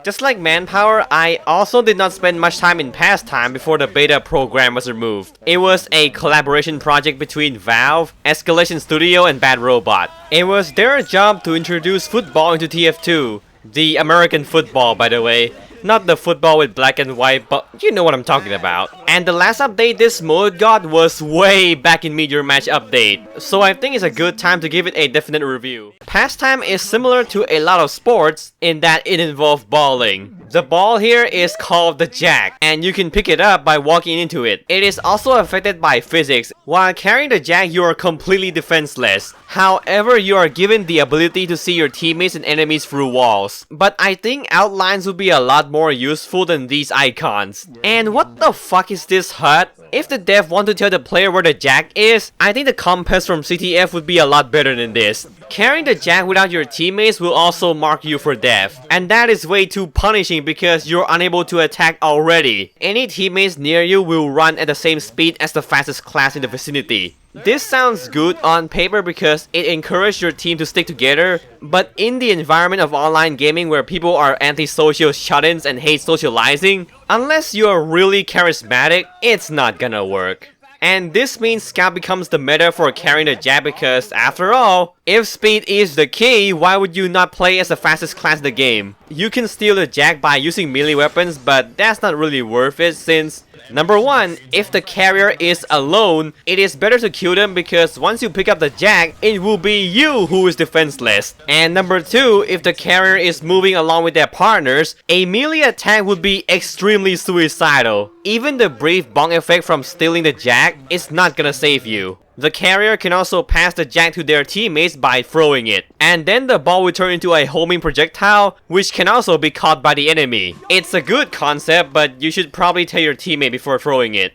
Just like Manpower, I also did not spend much time in Pastime before the beta program was removed. It was a collaboration project between Valve, Escalation Studio, and Bad Robot. It was their job to introduce football into TF2. The American football, by the way. Not the football with black and white, but you know what I'm talking about. And the last update this mode got was way back in Meteor Match update, so I think it's a good time to give it a definite review. Pastime is similar to a lot of sports in that it involves balling. The ball here is called the jack, and you can pick it up by walking into it. It is also affected by physics. While carrying the jack, you are completely defenseless. However, you are given the ability to see your teammates and enemies through walls. But I think outlines would be a lot more useful than these icons. And what the fuck is this HUD? If the dev want to tell the player where the jack is, I think the compass from CTF would be a lot better than this. Carrying the jack without your teammates will also mark you for death. And that is way too punishing because you're unable to attack already. Any teammates near you will run at the same speed as the fastest class in the vicinity. This sounds good on paper because it encourages your team to stick together, but in the environment of online gaming where people are antisocial shut-ins and hate socializing, unless you are really charismatic, it's not gonna work. And this means Scout becomes the meta for carrying the jack because, after all, if speed is the key, why would you not play as the fastest class in the game? You can steal the jack by using melee weapons, but that's not really worth it since number 1, if the carrier is alone, it is better to kill them because once you pick up the jack, it will be you who is defenseless. And number 2, if the carrier is moving along with their partners, a melee attack would be extremely suicidal. Even the brief bonk effect from stealing the jack is not gonna save you. The carrier can also pass the jack to their teammates by throwing it. And then the ball will turn into a homing projectile, which can also be caught by the enemy. It's a good concept, but you should probably tell your teammate before throwing it.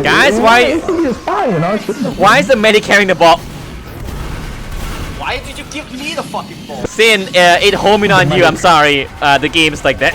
Guys, why is the medic carrying the ball? Why did you give me the fucking ball? Sin, it homing on you, I'm sorry. The game's like that.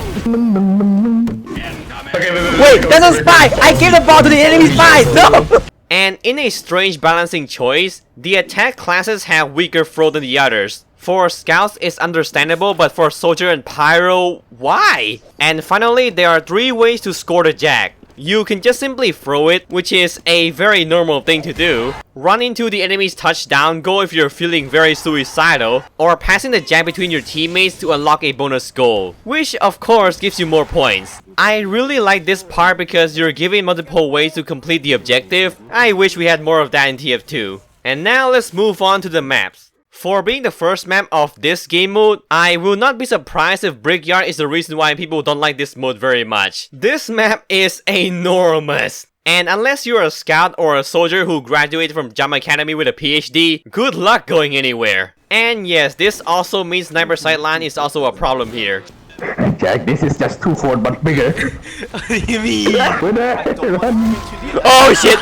Wait, that's a spy! I gave the ball to the enemy spy! No! And in a strange balancing choice, the attack classes have weaker throw than the others. For Scouts, it's understandable, but for Soldier and Pyro, why? And finally, there are 3 ways to score the jack. You can just simply throw it, which is a very normal thing to do. Run into the enemy's touchdown goal if you're feeling very suicidal. Or passing the jack between your teammates to unlock a bonus goal, which of course gives you more points. I really like this part because you're given multiple ways to complete the objective. I wish we had more of that in TF2. And now let's move on to the maps. For being the first map of this game mode, I will not be surprised if Brickyard is the reason why people don't like this mode very much. This map is enormous. And unless you're a scout or a soldier who graduated from Jump Academy with a PhD, good luck going anywhere. And yes, this also means sniper sightline is also a problem here. Jack, this is just 2 forward but bigger. What do you mean? Oh shit!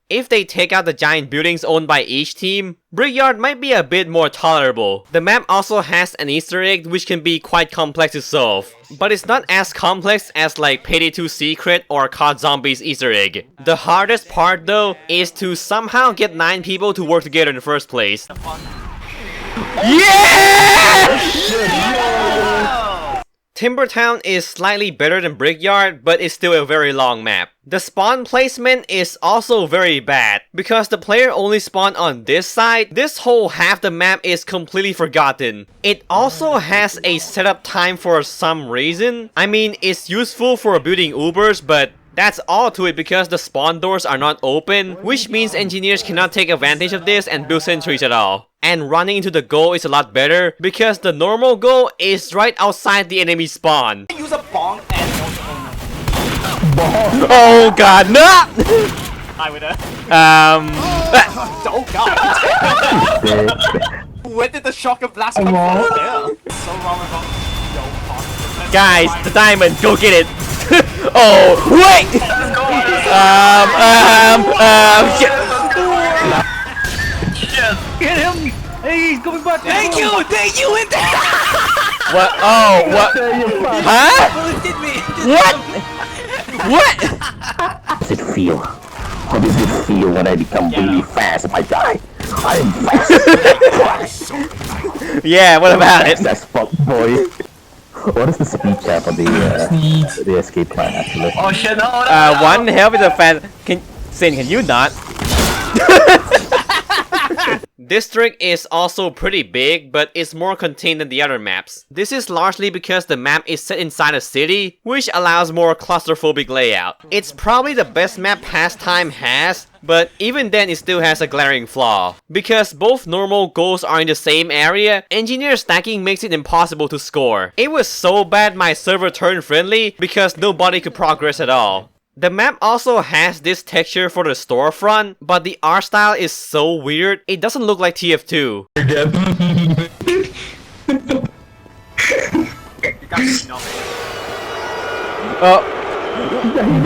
If they take out the giant buildings owned by each team, Brickyard might be a bit more tolerable. The map also has an Easter egg which can be quite complex to solve. But it's not as complex as like Payday 2 Secret or COD Zombies Easter egg. The hardest part though is to somehow get 9 people to work together in the first place. Yeah! Timbertown is slightly better than Brickyard, but it's still a very long map. The spawn placement is also very bad. Because the player only spawned on this side, this whole half the map is completely forgotten. It also has a setup time for some reason. I mean, it's useful for building Ubers, but that's all to it because the spawn doors are not open, which means engineers cannot take advantage of this and build sentries at all. And running into the goal is a lot better because the normal goal is right outside the enemy spawn. Use a bonk and oh god, no! I would Oh god. Where did the shocker blast come from? Yeah. So wrong about guys, the diamond, go get it! Oh, wait! Shit. Get him! Hey, he's coming back! Thank you! Thank you! What? Oh, what? Huh? What? What? How does it feel? How does it feel when I become really fast if I die? I am fast. Yeah, what about it? That's fuck, boy. What is the speed cap of the escape plan actually? Oh shit, no, One help is a fan. Can you not? District is also pretty big, but it's more contained than the other maps. This is largely because the map is set inside a city, which allows more claustrophobic layout. It's probably the best map Pastime has, but even then it still has a glaring flaw. Because both normal goals are in the same area, engineer stacking makes it impossible to score. It was so bad my server turned friendly because nobody could progress at all. The map also has this texture for the storefront, but the art style is so weird, it doesn't look like TF2.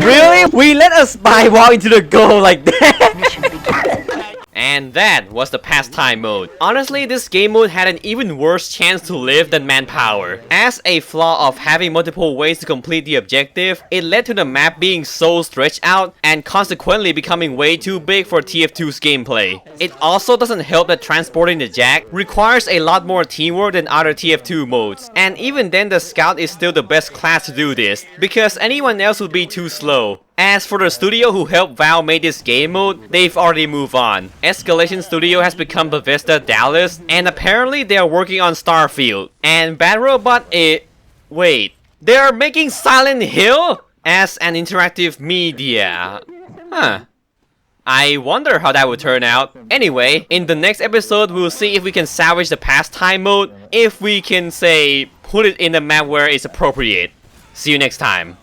Really? We let a spy walk into the goal like that? And that was the pastime mode. Honestly, this game mode had an even worse chance to live than manpower. As a flaw of having multiple ways to complete the objective, it led to the map being so stretched out and consequently becoming way too big for TF2's gameplay. It also doesn't help that transporting the Jack requires a lot more teamwork than other TF2 modes. And even then, the Scout is still the best class to do this, because anyone else would be too slow. As for the studio who helped Valve make this game mode, they've already moved on. Escalation Studio has become Bethesda Dallas, and apparently they are working on Starfield. And Bad Robot wait, they are making Silent Hill as an interactive media. Huh. I wonder how that would turn out. Anyway, in the next episode we'll see if we can salvage the pastime mode, if we can, say, put it in the map where it's appropriate. See you next time.